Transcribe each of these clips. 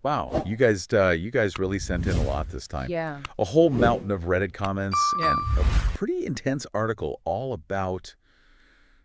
Wow, you guys really sent in a lot this time. Yeah. A whole mountain of Reddit comments Yeah. and a pretty intense article all about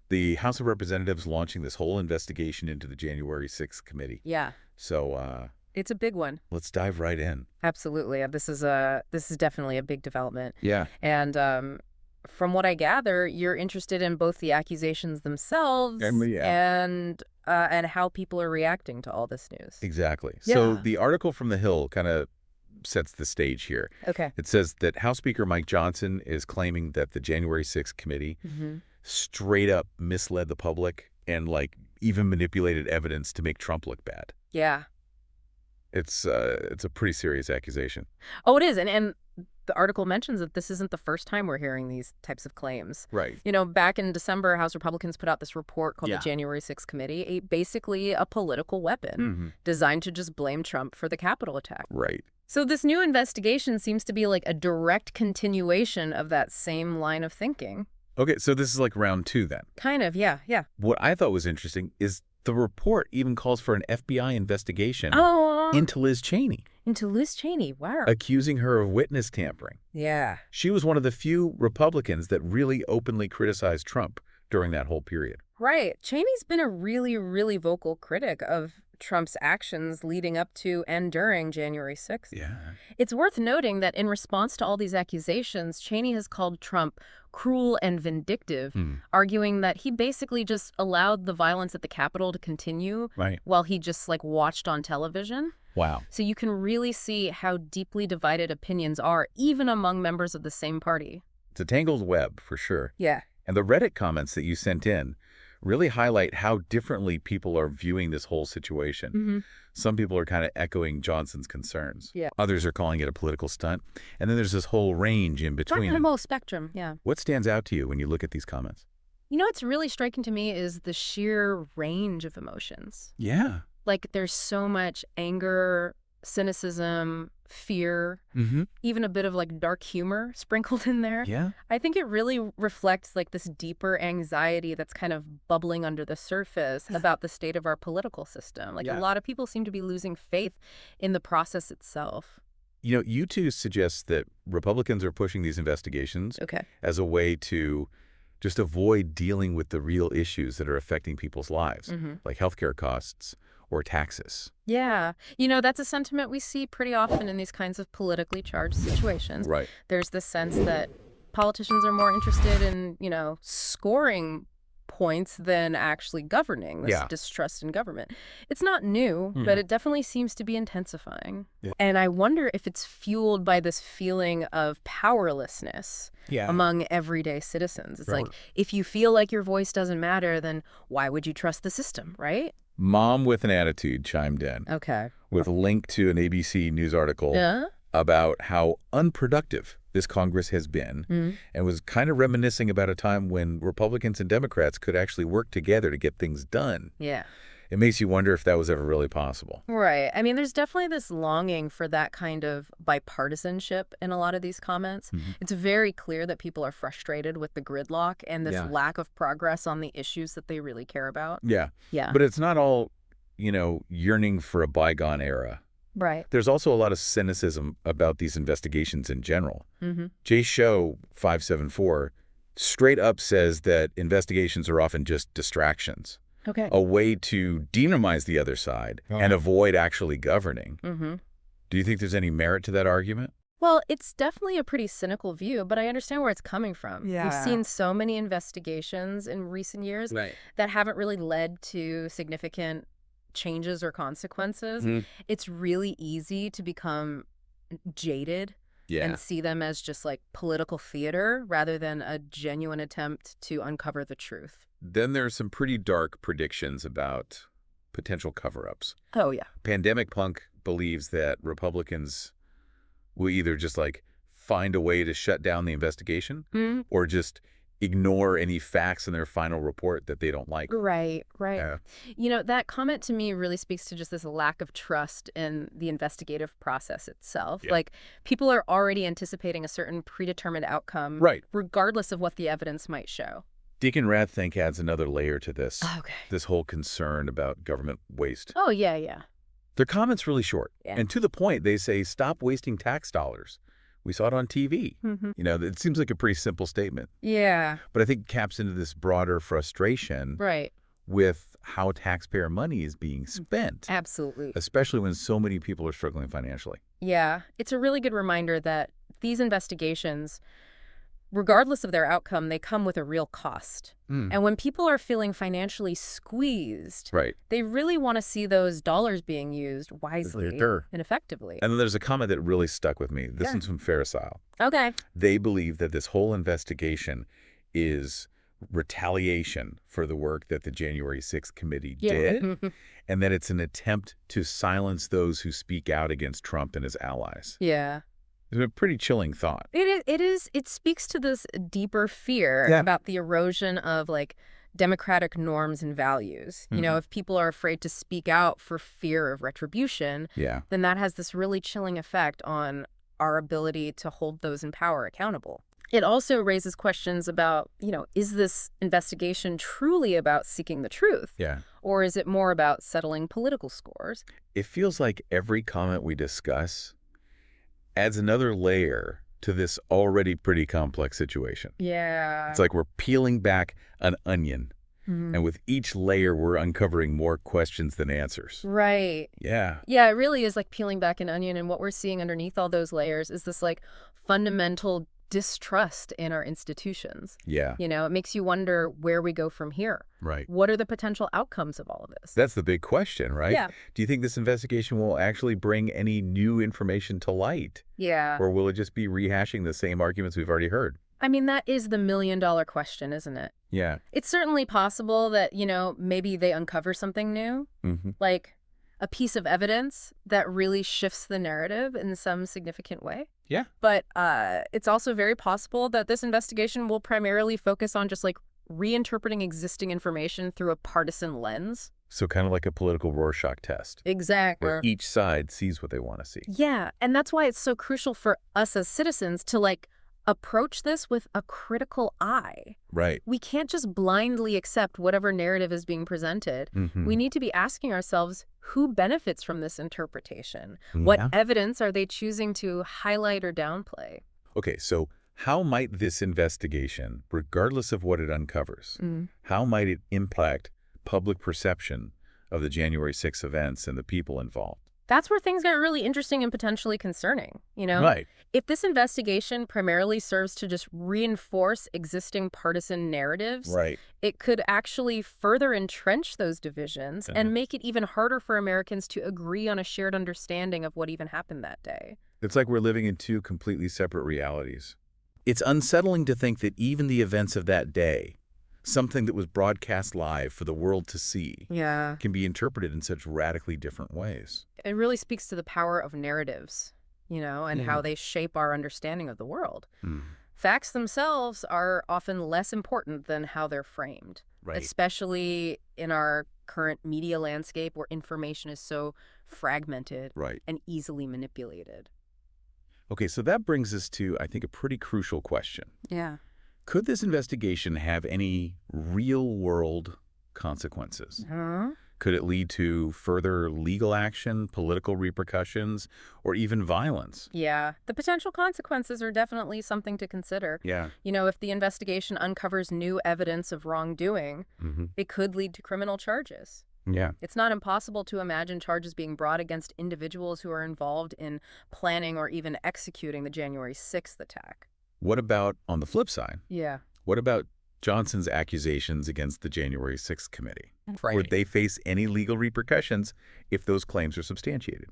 the House of Representatives launching this whole investigation into the January 6th committee. Yeah. So It's a big one. let's dive right in. Absolutely. This is definitely a big development. Yeah. And from what I gather, you're interested in both the accusations themselves Yeah. and how people are reacting to all this news. Exactly. So Yeah. the article from The Hill kind of sets the stage here. Okay. It says that House Speaker Mike Johnson is claiming that the January 6th committee Mm-hmm. straight up misled the public and even manipulated evidence to make Trump look bad. Yeah. It's a pretty serious accusation. Oh, it is. And the article mentions that this isn't the first time we're hearing these types of claims. Right. You know, back in December, House Republicans put out this report called Yeah. the January 6th Committee, basically a political weapon Mm-hmm. designed to just blame Trump for the Capitol attack. Right. So this new investigation seems to be like a direct continuation of that same line of thinking. Okay, so this is like round 2 then. Kind of, yeah. What I thought was interesting is the report even calls for an FBI investigation Oh, into Liz Cheney, into Liz Cheney. Wow. accusing her of witness tampering. Yeah. She was one of the few Republicans that really openly criticized Trump during that whole period. Right. Cheney's been a really, really vocal critic of Trump's actions leading up to and during January 6th. Yeah. It's worth noting that in response to all these accusations, Cheney has called Trump cruel and vindictive, arguing that he basically just allowed the violence at the Capitol to continue Right. while he just watched on television. Wow. So you can really see how deeply divided opinions are, even among members of the same party. It's a tangled web, for sure. Yeah. And the Reddit comments that you sent in really highlight how differently people are viewing this whole situation. Mm-hmm. Some people are kind of echoing Johnson's concerns. Yeah. Others are calling it a political stunt. And then there's this whole range in between. The whole spectrum, yeah. What stands out to you when you look at these comments? You know what's really striking to me is the sheer range of emotions. Yeah. Like, there's so much anger, cynicism, fear, even a bit of dark humor sprinkled in there. Yeah. I think it really reflects this deeper anxiety that's kind of bubbling under the surface about the state of our political system. Yeah. A lot of people seem to be losing faith in the process itself. You know, you two suggest that Republicans are pushing these investigations as a way to just avoid dealing with the real issues that are affecting people's lives, like healthcare costs or taxes. Yeah. You know, that's a sentiment we see pretty often in these kinds of politically charged situations. Right. There's this sense that politicians are more interested in, scoring points than actually governing, this distrust in government. It's not new, but it definitely seems to be intensifying. Yeah. And I wonder if it's fueled by this feeling of powerlessness among everyday citizens. It's like, if you feel like your voice doesn't matter, then why would you trust the system, right? Mom with an Attitude chimed in Okay. with a link to an ABC News article about how unproductive this Congress has been and was kind of reminiscing about a time when Republicans and Democrats could actually work together to get things done. Yeah. It makes you wonder if that was ever really possible. Right. I mean, there's definitely this longing for that kind of bipartisanship in a lot of these comments. It's very clear that people are frustrated with the gridlock and this lack of progress on the issues that they really care about. Yeah. Yeah. But it's not all, yearning for a bygone era. Right. There's also a lot of cynicism about these investigations in general. Jay Show 574 straight up says that investigations are often just distractions. Okay. A way to demonize the other side and avoid actually governing. Do you think there's any merit to that argument? Well, it's definitely a pretty cynical view, but I understand where it's coming from. Yeah. We've seen so many investigations in recent years that haven't really led to significant changes or consequences. It's really easy to become jaded and see them as just political theater rather than a genuine attempt to uncover the truth. Then there are some pretty dark predictions about potential cover-ups. Oh, yeah. Pandemic Punk believes that Republicans will either just find a way to shut down the investigation or just ignore any facts in their final report that they don't like. Right. Yeah. That comment to me really speaks to just this lack of trust in the investigative process itself. Yeah. People are already anticipating a certain predetermined outcome, regardless of what the evidence might show. Deacon Radthink adds another layer to this. Okay. This whole concern about government waste. Oh, yeah. Their comments really short. Yeah. And to the point, they say, stop wasting tax dollars. We saw it on TV. It seems like a pretty simple statement. Yeah. But I think it caps into this broader frustration with how taxpayer money is being spent. Absolutely. Especially when so many people are struggling financially. Yeah. It's a really good reminder that these investigations, regardless of their outcome, they come with a real cost. And when people are feeling financially squeezed, they really want to see those dollars being used wisely and effectively. And then there's a comment that really stuck with me. This one's from Farisile. Okay. They believe that this whole investigation is retaliation for the work that the January 6th committee did, and that it's an attempt to silence those who speak out against Trump and his allies. Yeah. It's a pretty chilling thought. It is. It speaks to this deeper fear about the erosion of, like, democratic norms and values. You know, if people are afraid to speak out for fear of retribution, then that has this really chilling effect on our ability to hold those in power accountable. It also raises questions about, is this investigation truly about seeking the truth? Or is it more about settling political scores? It feels like every comment we discuss adds another layer to this already pretty complex situation. Yeah. It's like we're peeling back an onion, and with each layer, we're uncovering more questions than answers. Right. Yeah. Yeah, it really is like peeling back an onion, and what we're seeing underneath all those layers is this, like, fundamental distrust in our institutions. Yeah. It makes you wonder where we go from here. Right. What are the potential outcomes of all of this? That's the big question, right? Yeah. Do you think this investigation will actually bring any new information to light? Yeah. Or will it just be rehashing the same arguments we've already heard? I mean, that is the million-dollar question, isn't it? Yeah. It's certainly possible that, maybe they uncover something new, like a piece of evidence that really shifts the narrative in some significant way. Yeah. But it's also very possible that this investigation will primarily focus on just, like, reinterpreting existing information through a partisan lens. So kind of like a political Rorschach test. Exactly. Where each side sees what they want to see. Yeah. And that's why it's so crucial for us as citizens to, like, approach this with a critical eye. Right. We can't just blindly accept whatever narrative is being presented. We need to be asking ourselves, who benefits from this interpretation? What evidence are they choosing to highlight or downplay? Okay, so how might this investigation, regardless of what it uncovers, how might it impact public perception of the January 6th events and the people involved? That's where things get really interesting and potentially concerning, Right. If this investigation primarily serves to just reinforce existing partisan narratives, it could actually further entrench those divisions and make it even harder for Americans to agree on a shared understanding of what even happened that day. It's like we're living in two completely separate realities. It's unsettling to think that even the events of that day, something that was broadcast live for the world to see, can be interpreted in such radically different ways. It really speaks to the power of narratives, and how they shape our understanding of the world. Facts themselves are often less important than how they're framed, especially in our current media landscape where information is so fragmented and easily manipulated. Okay, so that brings us to, I think, a pretty crucial question. Yeah. Could this investigation have any real-world consequences? Could it lead to further legal action, political repercussions, or even violence? Yeah, the potential consequences are definitely something to consider. Yeah. If the investigation uncovers new evidence of wrongdoing, it could lead to criminal charges. Yeah. It's not impossible to imagine charges being brought against individuals who are involved in planning or even executing the January 6th attack. What about, on the flip side? Yeah. What about Johnson's accusations against the January 6th committee? Would they face any legal repercussions if those claims are substantiated?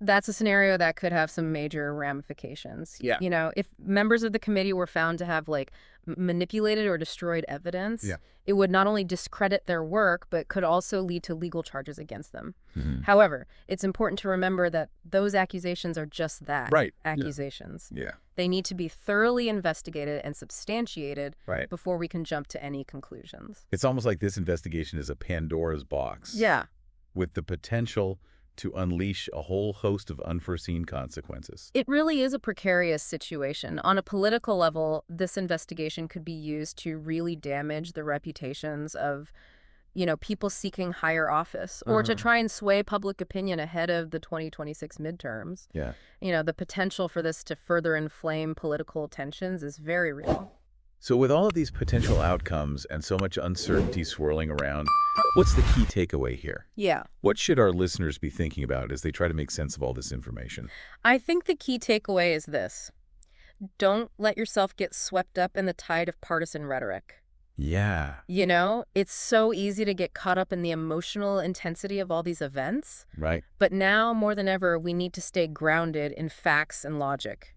That's a scenario that could have some major ramifications. Yeah. If members of the committee were found to have, like, manipulated or destroyed evidence, it would not only discredit their work, but could also lead to legal charges against them. However, it's important to remember that those accusations are just that, accusations. Yeah. They need to be thoroughly investigated and substantiated before we can jump to any conclusions. It's almost like this investigation is a Pandora's box. Yeah. With the potential to unleash a whole host of unforeseen consequences. It really is a precarious situation. On a political level, this investigation could be used to really damage the reputations of people seeking higher office or to try and sway public opinion ahead of the 2026 midterms. Yeah. The potential for this to further inflame political tensions is very real. So with all of these potential outcomes and so much uncertainty swirling around, what's the key takeaway here? Yeah. What should our listeners be thinking about as they try to make sense of all this information? I think the key takeaway is this. Don't let yourself get swept up in the tide of partisan rhetoric. Yeah. It's so easy to get caught up in the emotional intensity of all these events. Right. But now, more than ever, we need to stay grounded in facts and logic.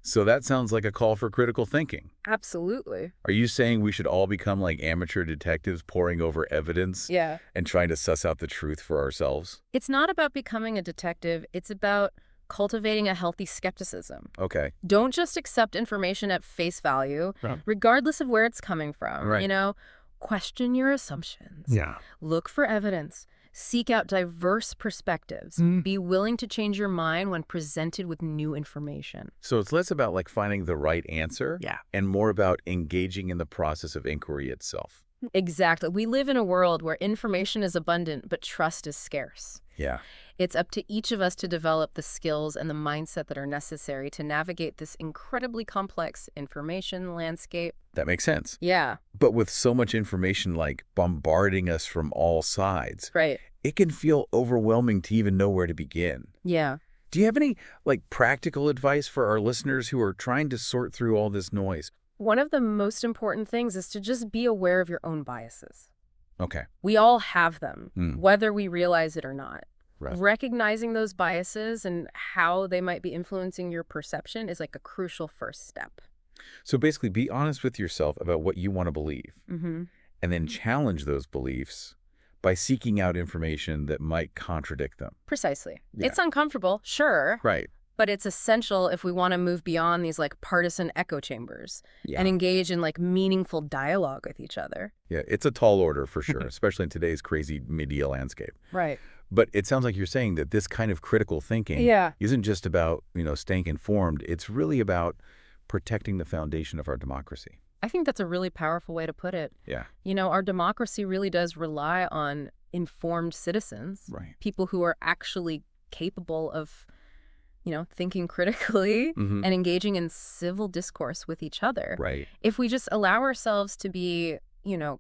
So that sounds like a call for critical thinking. Absolutely. Are you saying we should all become like amateur detectives poring over evidence and trying to suss out the truth for ourselves? It's not about becoming a detective. It's about cultivating a healthy skepticism. Okay. Don't just accept information at face value, regardless of where it's coming from. Right. Question your assumptions. Yeah. Look for evidence. Seek out diverse perspectives. Be willing to change your mind when presented with new information. So it's less about like finding the right answer and more about engaging in the process of inquiry itself. Exactly. We live in a world where information is abundant, but trust is scarce. Yeah. It's up to each of us to develop the skills and the mindset that are necessary to navigate this incredibly complex information landscape. That makes sense. Yeah. But with so much information like bombarding us from all sides, right, it can feel overwhelming to even know where to begin. Yeah. Do you have any like practical advice for our listeners who are trying to sort through all this noise? One of the most important things is to just be aware of your own biases. Okay. We all have them, whether we realize it or not. Right. Recognizing those biases and how they might be influencing your perception is like a crucial first step. So basically, be honest with yourself about what you want to believe, and then challenge those beliefs by seeking out information that might contradict them. Precisely. Yeah. It's uncomfortable, sure. Right. But it's essential if we want to move beyond these like partisan echo chambers and engage in like meaningful dialogue with each other. Yeah, it's a tall order for sure, especially in today's crazy media landscape. Right. But it sounds like you're saying that this kind of critical thinking isn't just about, staying informed. It's really about protecting the foundation of our democracy. I think that's a really powerful way to put it. Yeah. Our democracy really does rely on informed citizens, right? People who are actually capable of, thinking critically and engaging in civil discourse with each other. Right. If we just allow ourselves to be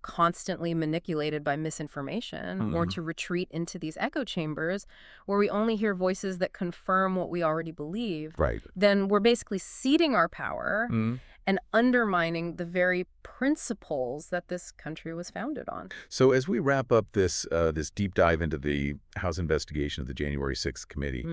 constantly manipulated by misinformation or to retreat into these echo chambers where we only hear voices that confirm what we already believe, then we're basically ceding our power and undermining the very principles that this country was founded on. So as we wrap up this deep dive into the House investigation of the January 6th committee,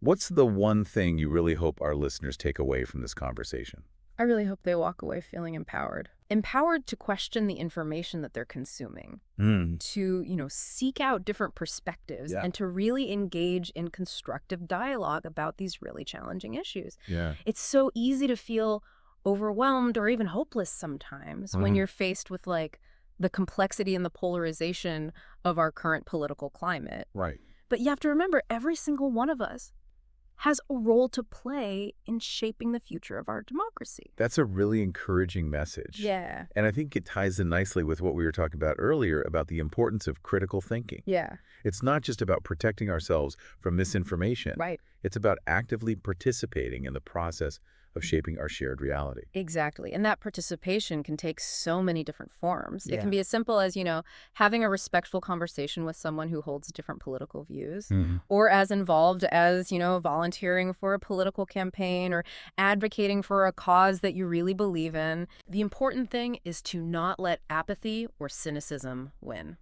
what's the one thing you really hope our listeners take away from this conversation? I really hope they walk away feeling empowered. Empowered to question the information that they're consuming, to, seek out different perspectives and to really engage in constructive dialogue about these really challenging issues. Yeah. It's so easy to feel overwhelmed or even hopeless sometimes when you're faced with like the complexity and the polarization of our current political climate. Right. But you have to remember, every single one of us has a role to play in shaping the future of our democracy. That's a really encouraging message. Yeah. And I think it ties in nicely with what we were talking about earlier about the importance of critical thinking. Yeah. It's not just about protecting ourselves from misinformation. Right. It's about actively participating in the process of shaping our shared reality. Exactly. And that participation can take so many different forms. It can be as simple as, having a respectful conversation with someone who holds different political views, or as involved as, volunteering for a political campaign or advocating for a cause that you really believe in. The important thing is to not let apathy or cynicism win.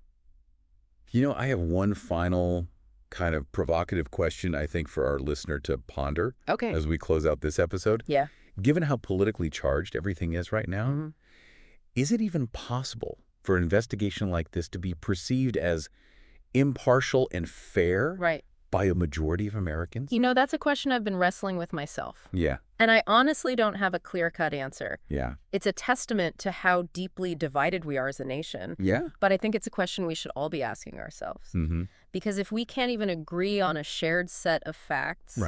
I have one final kind of provocative question, I think, for our listener to ponder as we close out this episode. Yeah. Given how politically charged everything is right now, is it even possible for an investigation like this to be perceived as impartial and fair by a majority of Americans? That's a question I've been wrestling with myself. Yeah. And I honestly don't have a clear-cut answer. Yeah. It's a testament to how deeply divided we are as a nation. Yeah. But I think it's a question we should all be asking ourselves. Because if we can't even agree on a shared set of facts,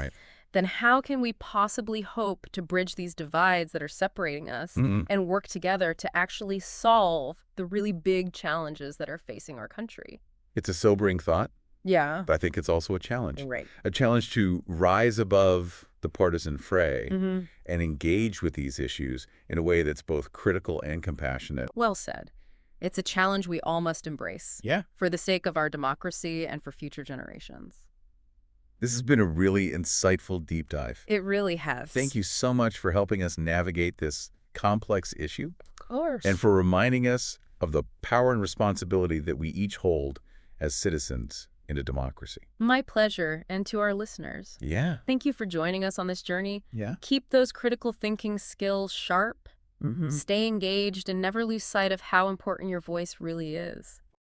then how can we possibly hope to bridge these divides that are separating us and work together to actually solve the really big challenges that are facing our country? It's a sobering thought. Yeah. But I think it's also a challenge. Right. A challenge to rise above the partisan fray and engage with these issues in a way that's both critical and compassionate. Well said. It's a challenge we all must embrace. Yeah. For the sake of our democracy and for future generations. This has been a really insightful deep dive. It really has. Thank you so much for helping us navigate this complex issue. Of course. And for reminding us of the power and responsibility that we each hold as citizens in a democracy. My pleasure, and to our listeners. Yeah. Thank you for joining us on this journey. Yeah. Keep those critical thinking skills sharp, stay engaged, and never lose sight of how important your voice really is.